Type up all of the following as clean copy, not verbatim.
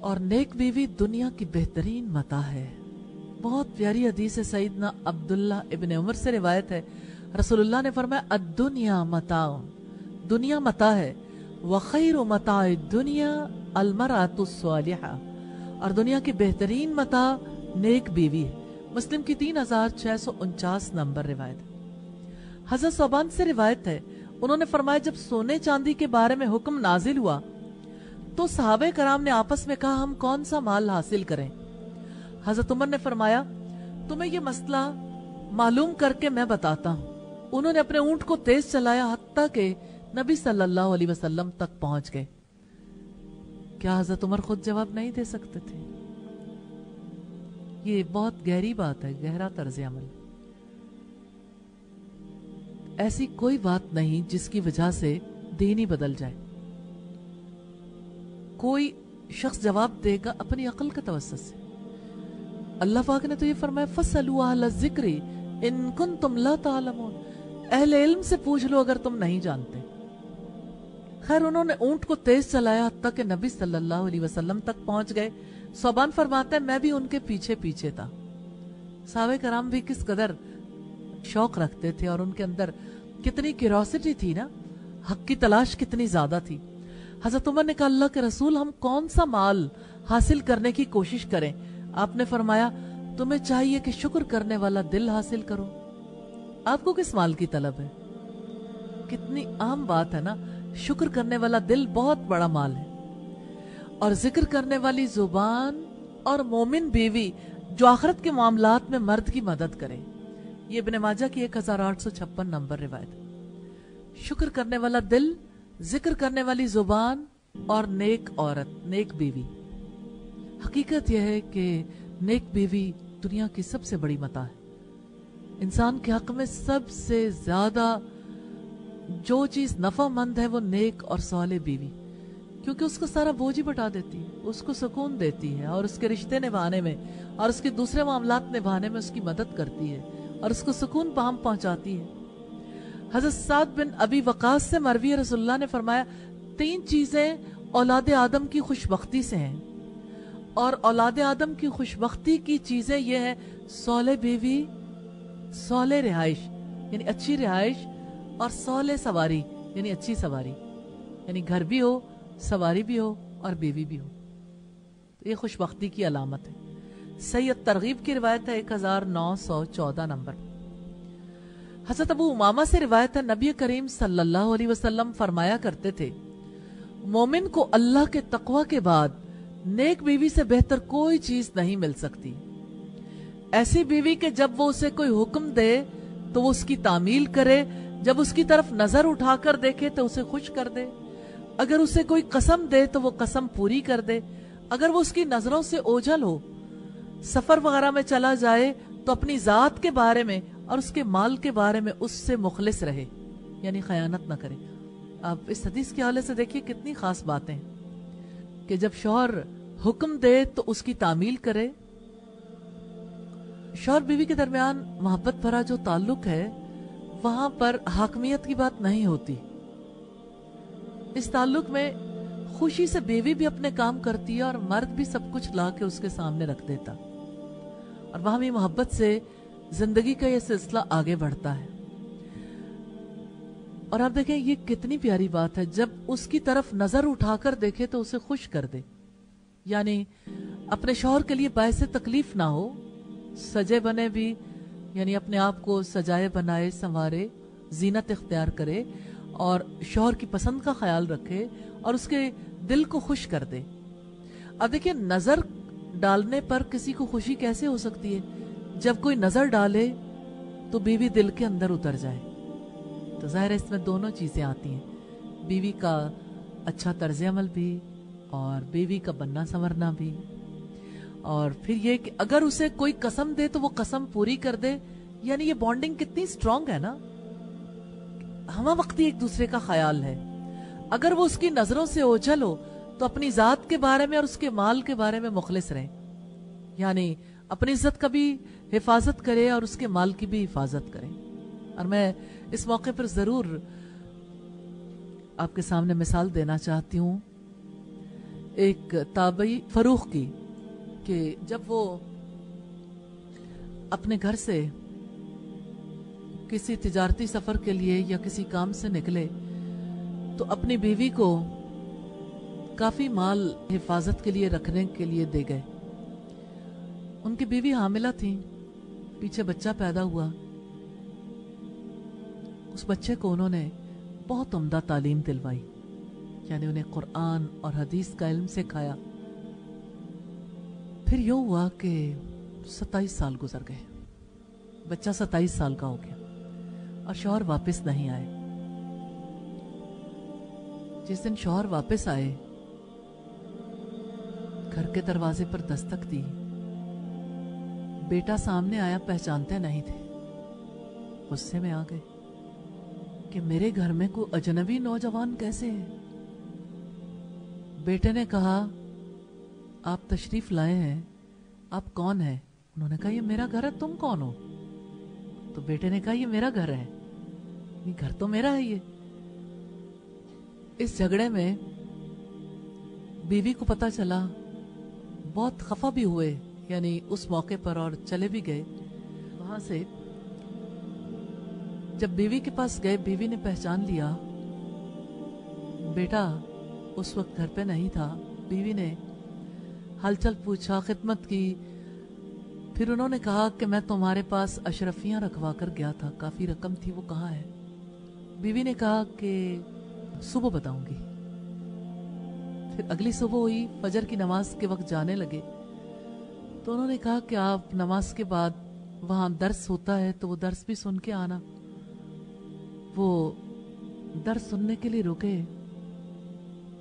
اور نیک بیوی دنیا کی بہترین متاع ہے. بہت پیاری حدیث ہے, سیدنا عبداللہ ابن عمر سے روایت ہے, رسول اللہ نے فرمایا الدنیا متاع, دنیا متاع ہے, وخیر متاع الدنیا المرأة الصالحہ, اور دنیا کی بہترین متاع نیک بیوی ہے. مسلم کی 3649 نمبر روایت. حضرت ثوبان سے روایت ہے, انہوں نے فرمایا جب سونے چاندی کے بارے میں حکم نازل ہوا تو صحابہ کرام نے آپس میں کہا ہم کون سا مال حاصل کریں. حضرت عمر نے فرمایا تمہیں یہ مسئلہ معلوم کر کے میں بتاتا ہوں. انہوں نے اپنے اونٹ کو تیز چلایا حتیٰ کہ نبی صلی اللہ علیہ وسلم تک پہنچ گئے. کیا حضرت عمر خود جواب نہیں دے سکتے تھے؟ یہ بہت گہری بات ہے, گہرا طرز عمل. ایسی کوئی بات نہیں جس کی وجہ سے دین ہی بدل جائے. کوئی شخص جواب دے گا اپنی عقل کے توسط سے. اللہ پاک نے تو یہ فرمایا فَاسْأَلُوا أَهْلَ الذِّكْرِ إِن كُنتُمْ لَا تَعْلَمُونَ, اہل علم سے پوچھ لو اگر تم نہیں جانتے. خیر انہوں نے اونٹ کو تیز چلایا حتیٰ کہ نبی صلی اللہ علیہ وسلم تک پہنچ گئے. ثوبان فرماتے ہیں میں بھی ان کے پیچھے پیچھے تھا. صحابہ کرام بھی کس قدر شوق رکھتے تھے اور ان کے اندر کتنی کیوریوسٹی تھی نا, حق کی تلاش کتنی زیادہ تھی. حضرت عمر نے کہا اللہ کے رسول ہم کون سا مال حاصل کرنے کی کوشش کریں؟ آپ نے فرمایا تمہیں چاہیے کہ شکر کرنے والا دل حاصل کرو. آپ کو کس مال کی طلب ہے؟ کتنی عام بات ہے نا, شکر کرنے والا دل بہت بڑا مال ہے. اور ذکر کرنے والی زبان اور مومن بیوی جو آخرت کے معاملات میں مرد کی مدد کرے. یہ ابن ماجہ کی 1856 نمبر روایت. شکر کرنے والا دل, ذکر کرنے والی زبان اور نیک عورت, نیک بیوی. حقیقت یہ ہے کہ نیک بیوی دنیا کی سب سے بڑی متاع ہے. انسان کے حق میں سب سے زیادہ جو چیز نفع مند ہے وہ نیک اور صالح بیوی, کیونکہ اس کو سارا بوجھ ہی بٹا دیتی ہے, اس کو سکون دیتی ہے اور اس کے رشتے نبھانے میں اور اس کے دوسرے معاملات نبھانے میں اس کی مدد کرتی ہے اور اس کو سکون پام پہنچاتی ہے. حضرت سعد بن ابی وقاص سے مروی رسول اللہ نے فرمایا 3 چیزیں اولاد آدم کی خوش بختی سے ہیں, اور اولاد آدم کی خوش بختی کی چیزیں یہ ہیں صالح بیوی, صالح رہائش یعنی اچھی رہائش, اور صالح سواری یعنی اچھی سواری, یعنی گھر بھی ہو, سواری بھی ہو اور بیوی بھی ہو. تو یہ خوش بختی کی علامت ہے. سید ترغیب کی روایت ہے 1914 نمبر. حضرت ابو امامہ سے روایت ہے نبی کریم صلی اللہ علیہ وسلم فرمایا کرتے تھے مومن کو اللہ کے تقوی کے بعد نیک بیوی سے بہتر کوئی چیز نہیں مل سکتی. ایسی بیوی کہ جب وہ اسے کوئی حکم دے تو وہ اس کی تعمیل کرے, جب اس کی طرف نظر اٹھا کر دیکھے تو اسے خوش کر دے, اگر اسے کوئی قسم دے تو وہ قسم پوری کر دے, اگر وہ اس کی نظروں سے اوجھل ہو, سفر وغیرہ میں چلا جائے تو اپنی ذات کے بارے میں اور اس کے مال کے بارے میں اس سے مخلص رہے, یعنی خیانت نہ کرے. آپ اس حدیث کے حوالے سے دیکھیے کتنی خاص باتیں کہ جب شوہر حکم دے تو اس کی تعمیل کرے. شوہر بیوی کے درمیان محبت بھرا جو تعلق ہے وہاں پر حاکمیت کی بات نہیں ہوتی. اس تعلق میں خوشی سے بیوی بھی اپنے کام کرتی ہے اور مرد بھی سب کچھ لا کے اس کے سامنے رکھ دیتا, اور وہاں بھی محبت سے زندگی کا یہ سلسلہ آگے بڑھتا ہے. اور آپ دیکھیں یہ کتنی پیاری بات ہے, جب اس کی طرف نظر اٹھا کر دیکھے تو اسے خوش کر دے, یعنی اپنے شوہر کے لیے باعث تکلیف نہ ہو, سجے بنے بھی, یعنی اپنے آپ کو سجائے بنائے سنوارے, زینت اختیار کرے اور شوہر کی پسند کا خیال رکھے اور اس کے دل کو خوش کر دے. اب دیکھیں نظر ڈالنے پر کسی کو خوشی کیسے ہو سکتی ہے؟ جب کوئی نظر ڈالے تو بیوی دل کے اندر اتر جائے. تو ظاہر ہے اس میں دونوں چیزیں آتی ہیں, بیوی کا اچھا طرز عمل بھی اور بیوی کا بننا سنورنا بھی, اور پھر یہ کہ اگر اسے کوئی قسم دے تو وہ قسم پوری کر دے. یعنی یہ بانڈنگ کتنی سٹرونگ ہے نا, ہمہ وقتی ایک دوسرے کا خیال ہے. اگر وہ اس کی نظروں سے اوجھل ہو تو اپنی ذات کے بارے میں اور اس کے مال کے بارے میں مخلص رہے, یعنی اپنی عزت کا بھی حفاظت کرے اور اس کے مال کی بھی حفاظت کرے. اور میں اس موقع پر ضرور آپ کے سامنے مثال دینا چاہتی ہوں ایک تابعی فروخ کی کہ جب وہ اپنے گھر سے کسی تجارتی سفر کے لیے یا کسی کام سے نکلے تو اپنی بیوی کو کافی مال حفاظت کے لیے رکھنے کے لیے دے گئے. ان کی بیوی حاملہ تھی, پیچھے بچہ پیدا ہوا. اس بچے کو انہوں نے بہت عمدہ تعلیم دلوائی, یعنی انہیں قرآن اور حدیث کا علم سکھایا. پھر یوں ہوا کہ 27 سال گزر گئے, بچہ 27 سال کا ہو گیا اور شوہر واپس نہیں آئے. جس دن شوہر واپس آئے, گھر کے دروازے پر دستک دی, بیٹا سامنے آیا, پہچانتے نہیں تھے. غصے میں آ گئے کہ میرے گھر میں کوئی اجنبی نوجوان کیسے ہے. بیٹے نے کہا آپ تشریف لائے ہیں, آپ کون ہیں؟ انہوں نے کہا یہ میرا گھر ہے, تم کون ہو؟ تو بیٹے نے کہا یہ میرا گھر ہے, یہ گھر تو میرا ہے. یہ اس جھگڑے میں بیوی کو پتا چلا, بہت خفا بھی ہوئے, یعنی اس موقع پر, اور چلے بھی گئے. وہاں سے جب بیوی کے پاس گئے, بیوی نے پہچان لیا, بیٹا اس وقت گھر پہ نہیں تھا. بیوی نے حال چال پوچھا, خدمت کی. پھر انہوں نے کہا کہ میں تمہارے پاس اشرفیاں رکھوا کر گیا تھا, کافی رقم تھی, وہ کہاں ہے؟ بیوی نے کہا کہ صبح بتاؤں گی. پھر اگلی صبح ہوئی, فجر کی نماز کے وقت جانے لگے تو انہوں نے کہا کہ آپ نماز کے بعد وہاں درس ہوتا ہے تو وہ درس بھی سن کے آنا. وہ درس سننے کے لیے رکے.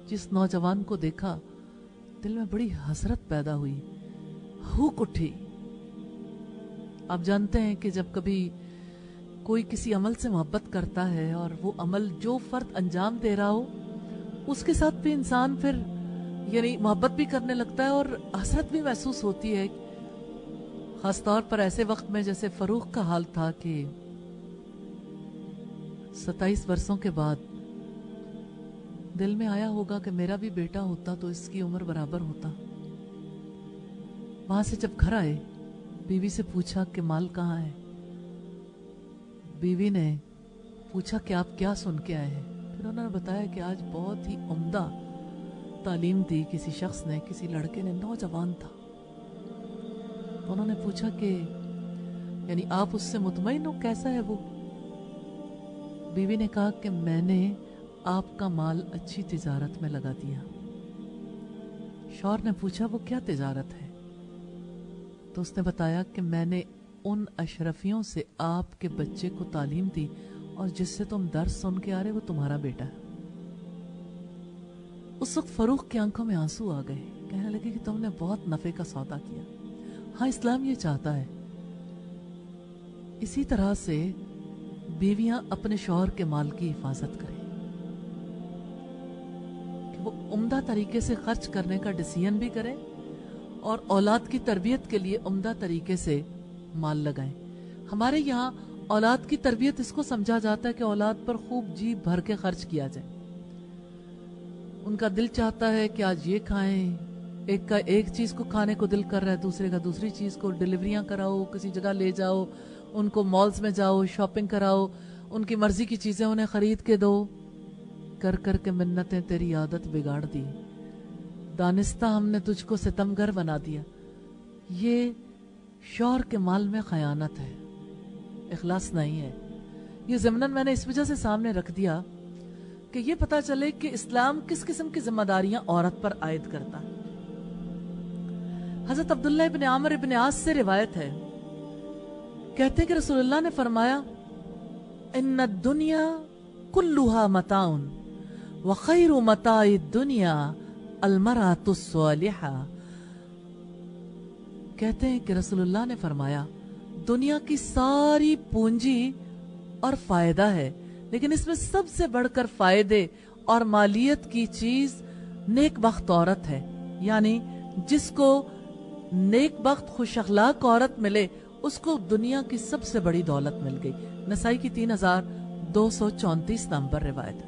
جس نوجوان کو دیکھا دل میں بڑی حسرت پیدا ہوئی, ہوک اٹھی. آپ جانتے ہیں کہ جب کبھی کوئی کسی عمل سے محبت کرتا ہے اور وہ عمل جو فرد انجام دے رہا ہو اس کے ساتھ بھی انسان پھر یعنی محبت بھی کرنے لگتا ہے اور حسرت بھی محسوس ہوتی ہے. خاص طور پر ایسے وقت میں جیسے فروخ کا حال تھا کہ 27 برسوں کے بعد دل میں آیا ہوگا کہ میرا بھی بیٹا ہوتا تو اس کی عمر برابر ہوتا. وہاں سے جب گھر آئے, بیوی سے پوچھا کہ مال کہاں ہے. بیوی نے پوچھا کہ آپ کیا سن کے آئے ہیں. پھر انہوں نے بتایا کہ آج بہت ہی عمدہ تعلیم دی کسی شخص نے, کسی لڑکے نے, نوجوان تھا. انہوں نے پوچھا کہ یعنی آپ اس سے مطمئن ہو, کیسا ہے وہ؟ بیوی نے کہا کہ میں نے آپ کا مال اچھی تجارت میں لگا دیا. شوہر نے پوچھا وہ کیا تجارت ہے؟ تو اس نے بتایا کہ میں نے ان اشرفیوں سے آپ کے بچے کو تعلیم دی اور جس سے تم درس سن کے آ رہے وہ تمہارا بیٹا ہے. اس وقت فروخ کی آنکھوں میں آنسو آ گئے, کہنے لگے کہ تم نے بہت نفع کا سودا کیا. ہاں, اسلام یہ چاہتا ہے. اسی طرح سے بیویاں اپنے شوہر کے مال کی حفاظت کریں کہ وہ عمدہ طریقے سے خرچ کرنے کا ڈیسیژن بھی کریں اور اولاد کی تربیت کے لیے عمدہ طریقے سے مال لگائیں. ہمارے یہاں اولاد کی تربیت اس کو سمجھا جاتا ہے کہ اولاد پر خوب جی بھر کے خرچ کیا جائے. ان کا دل چاہتا ہے کہ آج یہ کھائیں, ایک کا ایک چیز کو کھانے کو دل کر رہا ہے, دوسرے کا دوسری چیز کو, ڈیلیوریاں کراؤ, کسی جگہ لے جاؤ, ان کو مالز میں جاؤ, شاپنگ کراؤ, ان کی مرضی کی چیزیں انہیں خرید کے دو. کر کر کے منتیں تیری عادت بگاڑ دی, دانستہ ہم نے تجھ کو ستمگر بنا دیا. یہ شوہر کے مال میں خیانت ہے, اخلاص نہیں ہے. یہ ضمناً میں نے اس وجہ سے سامنے رکھ دیا کہ یہ پتا چلے کہ اسلام کس قسم کی ذمہ داریاں عورت پر عائد کرتا ہے. حضرت عبداللہ ابن عامر ابن عاص سے روایت ہے, کہتے کہ رسول اللہ نے فرمایا ان الدنیا کلها متاع وخیر متاع الدنیا المرأة الصالحہ. کہتے ہیں کہ رسول اللہ نے فرمایا دنیا کی ساری پونجی اور فائدہ ہے, لیکن اس میں سب سے بڑھ کر فائدے اور مالیت کی چیز نیک بخت عورت ہے. یعنی جس کو نیک بخت خوش اخلاق عورت ملے اس کو دنیا کی سب سے بڑی دولت مل گئی. نسائی کی 3234 نمبر روایت ہے.